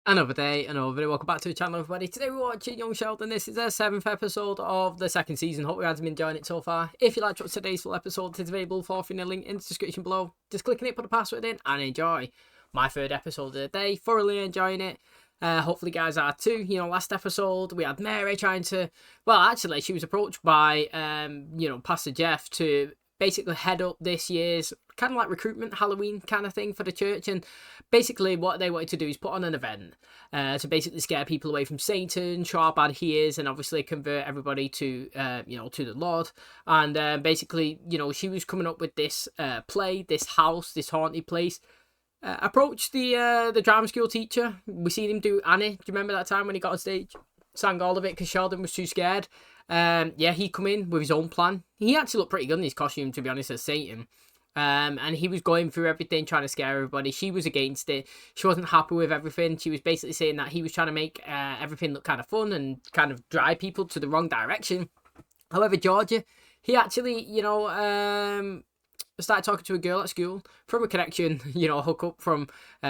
Another day, another video. Welcome back to the channel, everybody. Today we're watching Young Sheldon. This is the 7th episode of the 2nd season. Hope you guys have been enjoying it so far. If you like to watch today's full episode, it's available for in the link in the description below. Just click on it, put the password in, and enjoy. My 3rd episode of the day. Thoroughly enjoying it. Hopefully you guys are too. You know, last episode we had Mary trying to... Well, actually, she was approached by, Pastor Jeff to basically head up this year's kind of like recruitment Halloween kind of thing for the church, and basically what they wanted to do is put on an event to basically scare people away from Satan, show how bad he is, and obviously convert everybody to to the Lord. And basically, she was coming up with this play, this house, this haunted place. Approached the drama school teacher. We seen him do Annie. Do you remember that time when he got on stage, sang all of it because Sheldon was too scared? He come in with his own plan. He actually looked pretty good in his costume, to be honest, as Satan. And he was going through everything, trying to scare everybody. She was against it. She wasn't happy with everything. She was basically saying that he was trying to make everything look kind of fun and kind of drive people to the wrong direction. However, Georgia, he actually, started talking to a girl at school from a connection, hook up from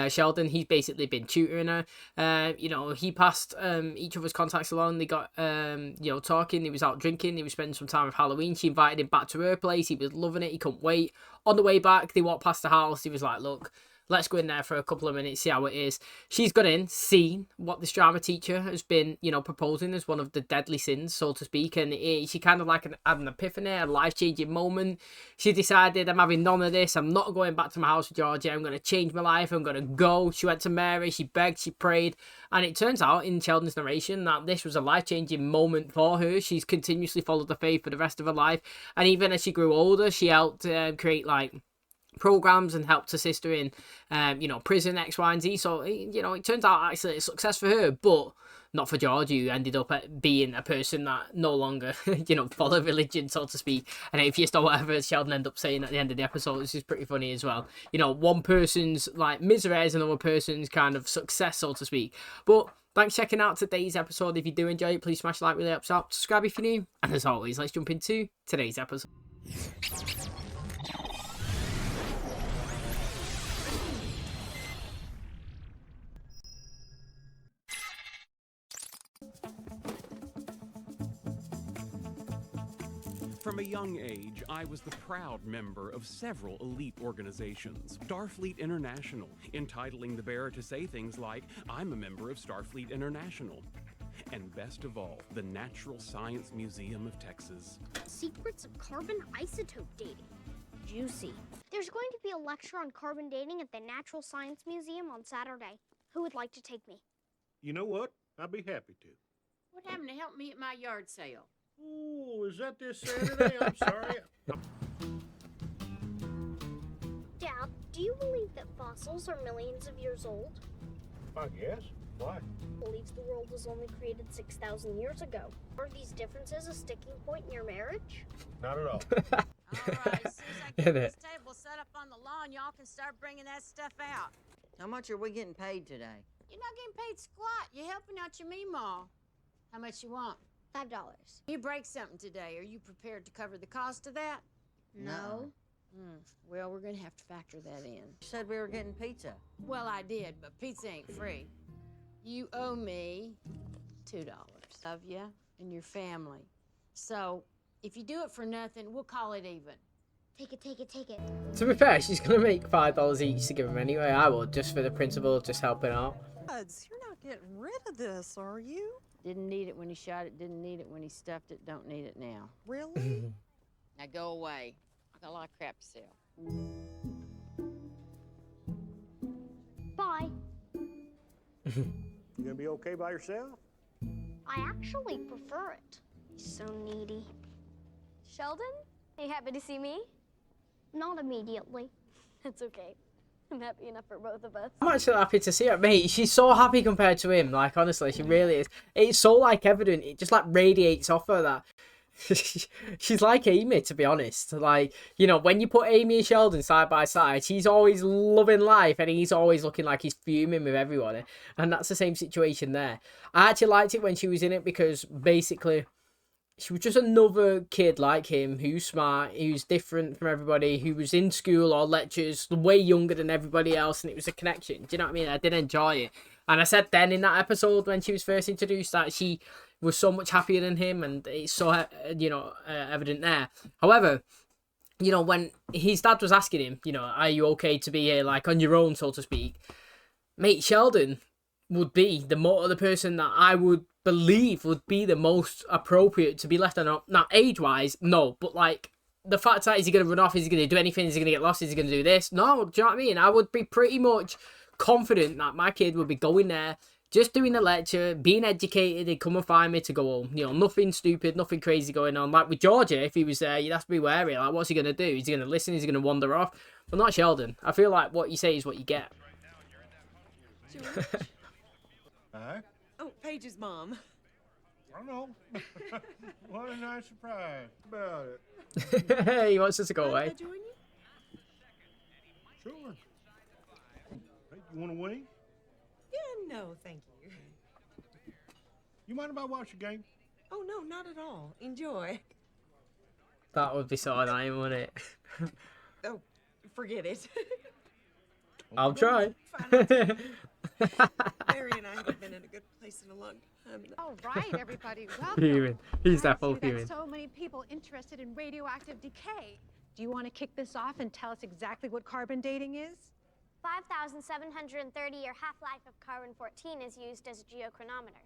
Sheldon. He's basically been tutoring her. He passed each other's contacts along. They got, talking. He was out drinking. He was spending some time with Halloween. She invited him back to her place. He was loving it. He couldn't wait. On the way back, they walked past the house. He was like, look, let's go in there for a couple of minutes, see how it is. She's gone in, seen what this drama teacher has been, proposing as one of the deadly sins, so to speak. And she kind of had an epiphany, a life-changing moment. She decided, I'm having none of this. I'm not going back to my house with Georgia. I'm going to change my life. I'm going to go. She went to Mary. She begged. She prayed. And it turns out, in Sheldon's narration, that this was a life-changing moment for her. She's continuously followed the faith for the rest of her life. And even as she grew older, she helped create, programs and helped her sister in prison, X, Y, and Z. So it turns out actually a success for her, but not for George, who ended up being a person that no longer follow religion, so to speak, and atheist or whatever Sheldon ended up saying at the end of the episode. This is pretty funny as well. One person's misery is another person's kind of success, so to speak. But thanks for checking out today's episode. If you do enjoy it, please smash the like, really helps out. Subscribe if you're new, and as always, let's jump into today's episode. From a young age, I was the proud member of several elite organizations. Starfleet International, entitling the bearer to say things like, I'm a member of Starfleet International. And best of all, the Natural Science Museum of Texas. Secrets of carbon isotope dating. Juicy. There's going to be a lecture on carbon dating at the Natural Science Museum on Saturday. Who would like to take me? You know what? I'd be happy to. What happened to help me at my yard sale? Oh, is that this Saturday? I'm sorry. Dad, do you believe that fossils are millions of years old? I guess. Why? Believes the world was only created 6,000 years ago. Are these differences a sticking point in your marriage? Not at all. All right, as soon as I get this table set up on the lawn, y'all can start bringing that stuff out. How much are we getting paid today? You're not getting paid squat. You're helping out your meemaw. How much you want? $5. You break something today. Are you prepared to cover the cost of that? No. Well, we're going to have to factor that in. You said we were getting pizza. Well, I did, but pizza ain't free. You owe me $2 of you and your family. So if you do it for nothing, we'll call it even. Take it, take it, take it. To be fair, she's going to make $5 each to give him anyway. I would, just for the principle of just helping out. You're not getting rid of this, are you? Didn't need it when he shot it, didn't need it when he stuffed it, don't need it now. Really? Now go away. I got a lot of crap to sell. Bye. You gonna be okay by yourself? I actually prefer it. He's so needy. Sheldon, are you happy to see me? Not immediately. It's okay. I'm happy enough for both of us. I'm actually happy to see her, mate. She's so happy compared to him. Honestly, she really is. It's so evident. It just radiates off her that she's like Amy, to be honest. When you put Amy and Sheldon side by side, she's always loving life and he's always looking like he's fuming with everyone. And that's the same situation there. I actually liked it when she was in it because basically she was just another kid like him who's smart, who's different from everybody, who was in school or lectures way younger than everybody else, and it was a connection. Do you know what I mean? I did enjoy it. And I said then in that episode when she was first introduced that she was so much happier than him, and it's so, evident there. However, when his dad was asking him, are you okay to be here, like, on your own, so to speak? Mate, Sheldon would be the person that I would believe would be the most appropriate to be left on. Not age-wise, no, but, like, the fact that is he going to run off? Is he going to do anything? Is he going to get lost? Is he going to do this? No, do you know what I mean? I would be pretty much confident that my kid would be going there, just doing the lecture, being educated, he'd come and find me to go home. Nothing stupid, nothing crazy going on. Like with Georgia, if he was there, you'd have to be wary. Like, what's he going to do? Is he going to listen? Is he going to wander off? But not Sheldon. I feel like what you say is what you get. Huh? Oh, Paige's mom. I don't know. What a nice surprise about it. Hey, he wants us to go away. Join you? Sure. Hey, you want to wing? Yeah, no, thank you. You mind if I watch the game? Oh, no, not at all. Enjoy. That would be so annoying, wouldn't it? Oh, forget it. I'll try. Mary and I haven't been in a good place in a long time. All right, everybody, welcome. Human. He's that full Glad to see human. that so many people interested in radioactive decay. Do you want to kick this off and tell us exactly what carbon dating is? 5,730-year half-life of carbon-14 is used as a geochronometer.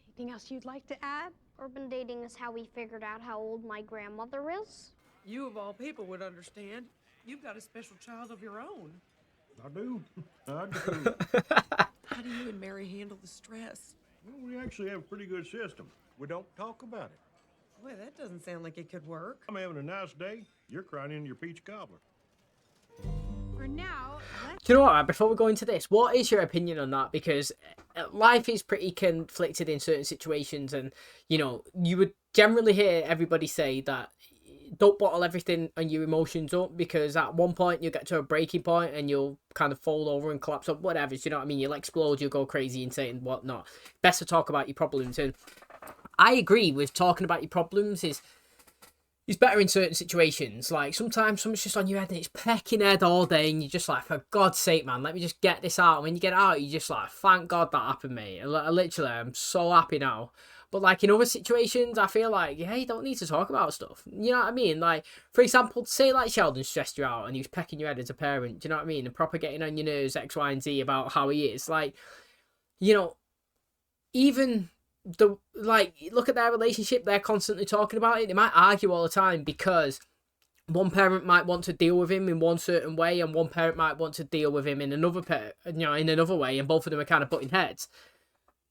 Anything else you'd like to add? Urban dating is how we figured out how old my grandmother is. You, of all people, would understand. You've got a special child of your own. I do. I do. How do you and Mary handle the stress? Well, we actually have a pretty good system. We don't talk about it. Boy, that doesn't sound like it could work. I'm having a nice day. You're crying into your peach cobbler. For now, let's... Do you know what, before we go into this, what is your opinion on that? Because life is pretty conflicted in certain situations, and, you would generally hear everybody say that don't bottle everything and your emotions up, because at one point you'll get to a breaking point and you'll kind of fall over and collapse up, whatever, you know what I mean? You'll explode, you'll go crazy insane and whatnot. Best to talk about your problems, and I agree with talking about your problems is better in certain situations. Like, sometimes someone's just on your head and it's pecking head all day and you're just like, for God's sake, man, let me just get this out. And when you get it out, you're just like, thank God that happened, mate. I'm so happy now. But, like, in other situations, I feel like, yeah, you don't need to talk about stuff. You know what I mean? Like, for example, say, like, Sheldon stressed you out and he was pecking your head as a parent. Do you know what I mean? And proper getting on your nerves, X, Y, and Z about how he is. Like, even look at their relationship. They're constantly talking about it. They might argue all the time because one parent might want to deal with him in one certain way and one parent might want to deal with him in another way, and both of them are kind of butting heads.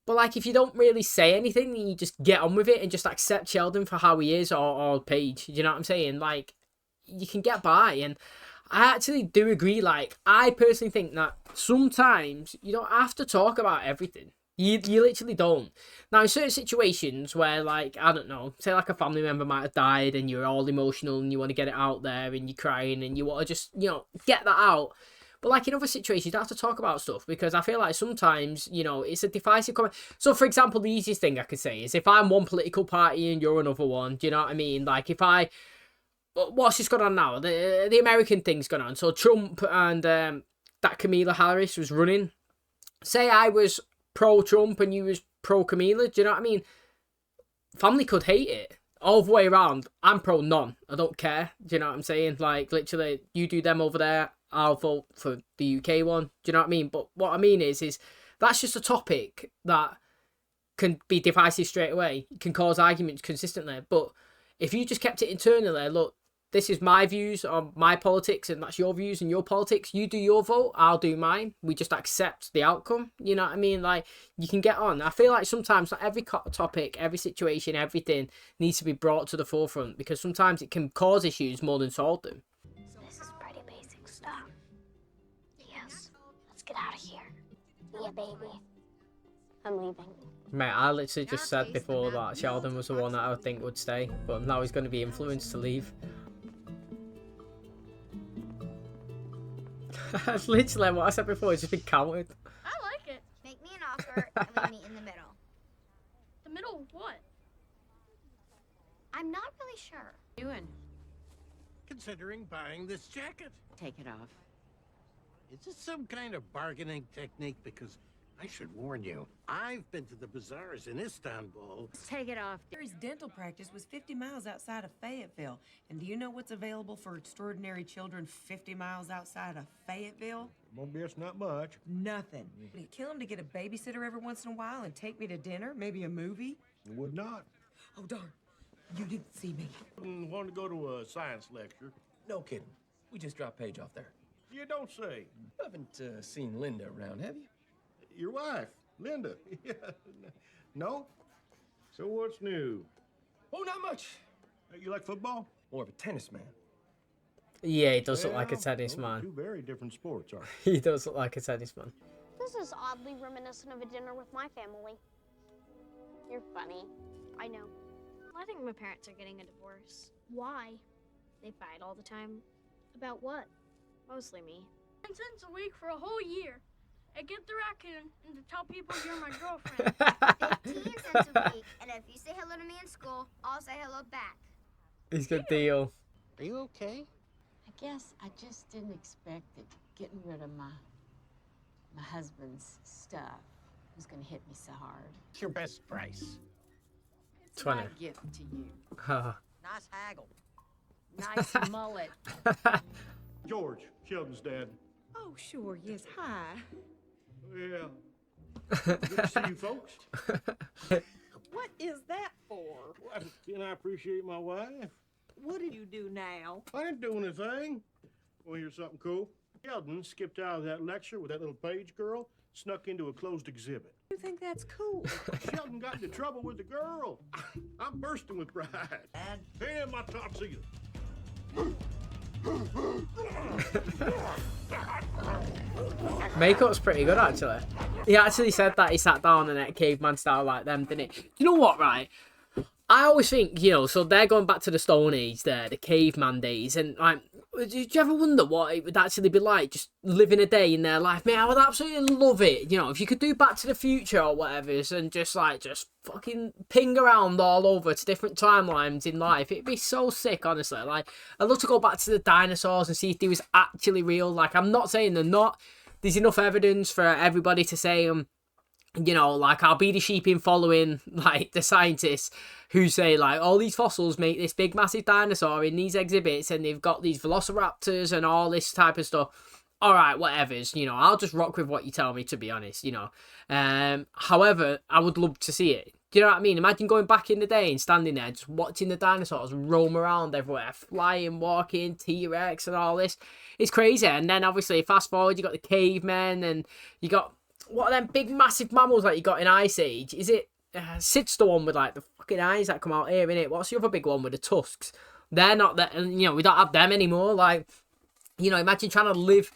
But, like, if you don't really say anything, you just get on with it and just accept Sheldon for how he is, or Paige, you know what I'm saying? Like, you can get by. And I actually do agree. Like, I personally think that sometimes you don't have to talk about everything. You literally don't. Now, in certain situations where, like, I don't know, say, like, a family member might have died and you're all emotional and you want to get it out there and you're crying and you want to just, get that out. But, like, in other situations, you don't have to talk about stuff, because I feel like sometimes, it's a divisive comment. So, for example, the easiest thing I could say is if I'm one political party and you're another one, do you know what I mean? Like, what's just going on now? The American thing's going on. So, Trump and that Kamala Harris was running. Say I was pro-Trump and you was pro-Kamala, do you know what I mean? Family could hate it. All the way around, I'm pro-none. I don't care. Do you know what I'm saying? Like, literally, you do them over there, I'll vote for the UK one. Do you know what I mean? But what I mean is that's just a topic that can be divisive straight away. It can cause arguments consistently. But if you just kept it internally, look, this is my views on my politics and that's your views and your politics. You do your vote, I'll do mine. We just accept the outcome. You know what I mean? Like, you can get on. I feel like sometimes not every topic, every situation, everything needs to be brought to the forefront, because sometimes it can cause issues more than solve them. This is pretty basic stuff. Yes, let's get out of here. Yeah, baby. I'm leaving. Mate, I literally just said before that Sheldon was the one that I would think would stay, but now he's going to be influenced to leave. That's literally what I said before. It's just been counted. I like it. Make me an offer and we meet in the middle. The middle of what? I'm not really sure. Doing? Considering buying this jacket. Take it off. Is this some kind of bargaining technique? Because I should warn you. I've been to the bazaars in Istanbul. Take it off. Gary's dental practice was 50 miles outside of Fayetteville. And do you know what's available for extraordinary children 50 miles outside of Fayetteville? Won't be us not much. Nothing. Would it kill him to get a babysitter every once in a while and take me to dinner? Maybe a movie? It would not. Oh, darn. You didn't see me. Want to go to a science lecture? No kidding. We just dropped Paige off there. You don't say. You haven't seen Linda around, have you? Your wife, Linda. Yeah. No? So what's new? Oh, not much. You like football? More of a tennis man. Yeah, he does look like a Well, tennis those are man. two very different sports, aren't He does look like a tennis man. This is oddly reminiscent of a dinner with my family. You're funny. I know. I think my parents are getting a divorce. Why? They fight all the time. About what? Mostly me. 10 cents a week for a whole year. And get the raccoon and to tell people you're my girlfriend. 15 cents a week, and if you say hello to me in school, I'll say hello back. He's got deal. Are you okay? I guess I just didn't expect that getting rid of my husband's stuff was gonna hit me so hard. It's your best price. It's 20. my gift to you. Nice haggle. Nice mullet. George, Sheldon's dad. Oh, sure, yes. Hi. Yeah. Good to see you folks. What is that for? Well, can I appreciate my wife? What do you do now? I didn't do anything. Want to hear something cool? Sheldon skipped out of that lecture with that little Page girl, snuck into a closed exhibit. You think that's cool? Sheldon got into trouble with the girl. I'm bursting with pride. Dad? Hand my topsy. Makeup's pretty good, actually. He actually said that he sat down in that caveman style like them, didn't he? You know what, right? I always think, you know, so they're going back to the Stone Age there, the caveman days, and like, did you ever wonder what it would actually be like just living a day in their life? Mate, I would absolutely love it. You know, if you could do Back to the Future or whatever, and just fucking ping around all over to different timelines in life, it'd be so sick, honestly. Like, I'd love to go back to the dinosaurs and see if they was actually real. Like, I'm not saying they're not. There's enough evidence for everybody to say you know, like, I'll be the sheep in following, like, the scientists who say, like, all these fossils make this big, massive dinosaur in these exhibits, and they've got these velociraptors and all this type of stuff. All right, whatever's, you know, I'll just rock with what you tell me, to be honest, you know. However, I would love to see it. Do you know what I mean? Imagine going back in the day and standing there, just watching the dinosaurs roam around everywhere, flying, walking, T-Rex and all this. It's crazy. And then, obviously, fast forward, you got the cavemen, and you got... What are them big massive mammals that you got in Ice Age? Is it Sid's the one with like the fucking eyes that come out here, innit? What's the other big one with the tusks? They're not that, and you know, we don't have them anymore. Like, you know, imagine trying to live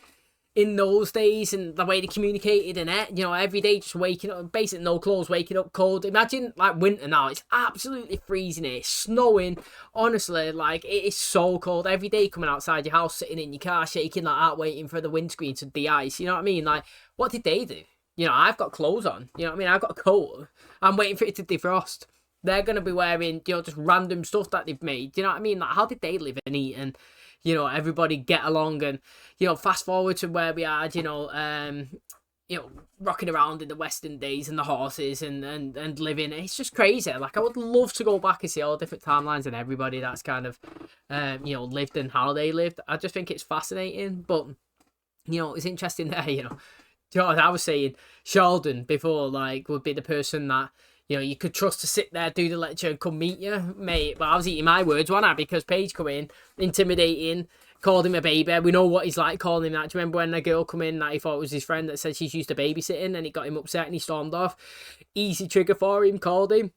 in those days and the way they communicated and it, you know, every day just waking up, basically no clothes, waking up cold. Imagine like winter now, it's absolutely freezing here, it's snowing. Honestly, like, it is so cold. Every day coming outside your house, sitting in your car, shaking like that, waiting for the windscreen to de-ice. You know what I mean? Like, what did they do? You know, I've got clothes on. You know what I mean? I've got a coat. I'm waiting for it to defrost. They're going to be wearing, you know, just random stuff that they've made. You know what I mean? Like, how did they live and eat and, you know, everybody get along and, you know, fast forward to where we are, you know, rocking around in the Western days and the horses and living. It's just crazy. Like, I would love to go back and see all different timelines and everybody that's kind of, you know, lived and how they lived. I just think it's fascinating. But, you know, it's interesting there, you know. Do you know what I was saying? Sheldon before, like, would be the person that, you know, you could trust to sit there, do the lecture, and come meet you, mate. But I was eating my words, wasn't I? Because Paige come in, intimidating, called him a baby. We know what he's like calling him that. Do you remember when a girl come in that he thought was his friend that said she's used to babysitting, and it got him upset and he stormed off? Easy trigger for him, called him.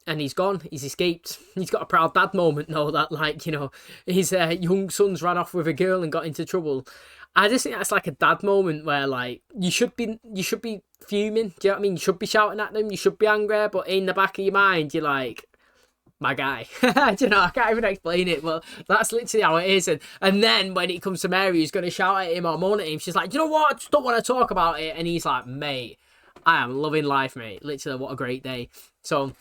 And he's gone. He's escaped. He's got a proud dad moment, though, that, like, you know, his young sons ran off with a girl and got into trouble. I just think that's like a dad moment where, like, you should be fuming. Do you know what I mean? You should be shouting at them. You should be angry. But in the back of your mind, you're like, my guy. Do you know, I can't even explain it. But that's literally how it is. And then when it comes to Mary, who's going to shout at him or moan at him, she's like, you know what? I just don't want to talk about it. And he's like, mate, I am loving life, mate. Literally, what a great day. So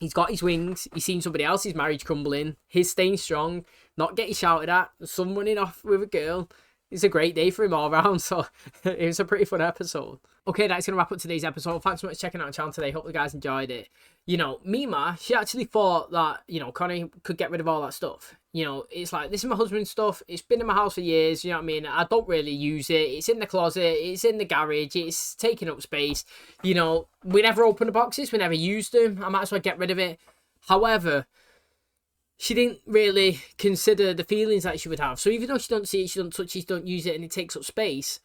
he's got his wings. He's seen somebody else's marriage crumbling. His staying strong. Not getting shouted at. Son running off with a girl. It's a great day for him all round. So it was a pretty fun episode. Okay, that's going to wrap up today's episode. Thanks so much for checking out the channel today. Hope you guys enjoyed it. You know, Mima, she actually thought that, you know, Connie could get rid of all that stuff. You know, it's like, this is my husband's stuff. It's been in my house for years. You know what I mean? I don't really use it. It's in the closet. It's in the garage. It's taking up space. You know, we never open the boxes. We never used them. I might as well get rid of it. However, she didn't really consider the feelings that she would have. So even though she don't see it, she don't touch it, she don't use it, and it takes up space,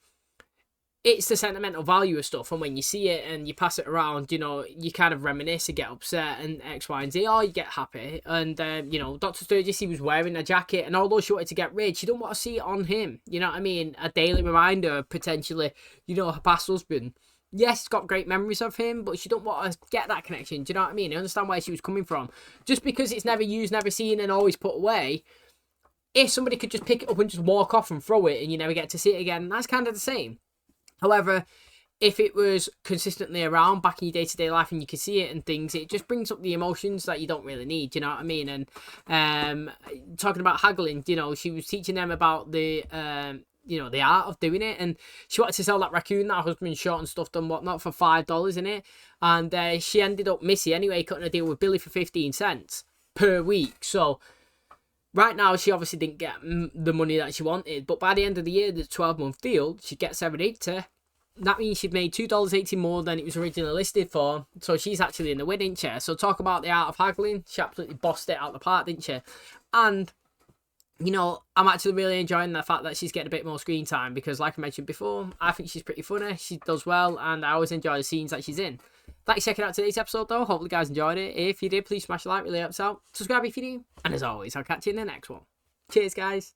it's the sentimental value of stuff. And when you see it and you pass it around, you know, you kind of reminisce and get upset and X, Y, and Z, or you get happy. And, you know, Dr. Sturgis, he was wearing a jacket, and although she wanted to get rid, she don't want to see it on him. You know what I mean? A daily reminder of potentially, you know, her past husband. Yes, she's got great memories of him, but she don't want to get that connection. Do you know what I mean? I understand where she was coming from. Just because it's never used, never seen, and always put away, if somebody could just pick it up and just walk off and throw it and you never get to see it again, that's kind of the same. However, if it was consistently around back in your day-to-day life and you can see it and things, it just brings up the emotions that you don't really need, you know what I mean? And talking about haggling, you know, she was teaching them about the, you know, the art of doing it, and she wanted to sell that raccoon that her husband shot and stuffed and whatnot for $5 in it, and she ended up, Missy anyway, cutting a deal with Billy for 15 cents per week. So right now, she obviously didn't get the money that she wanted, but by the end of the year, the 12-month deal, she gets 780. That means she'd made $2.80 more than it was originally listed for. So she's actually in the win, didn't she? So talk about the art of haggling. She absolutely bossed it out of the park, didn't she? And, you know, I'm actually really enjoying the fact that she's getting a bit more screen time because, like I mentioned before, I think she's pretty funny. She does well, and I always enjoy the scenes that she's in. Thanks for checking out today's episode, though. Hopefully you guys enjoyed it. If you did, please smash a like. Really helps out. Subscribe if you do. And as always, I'll catch you in the next one. Cheers, guys.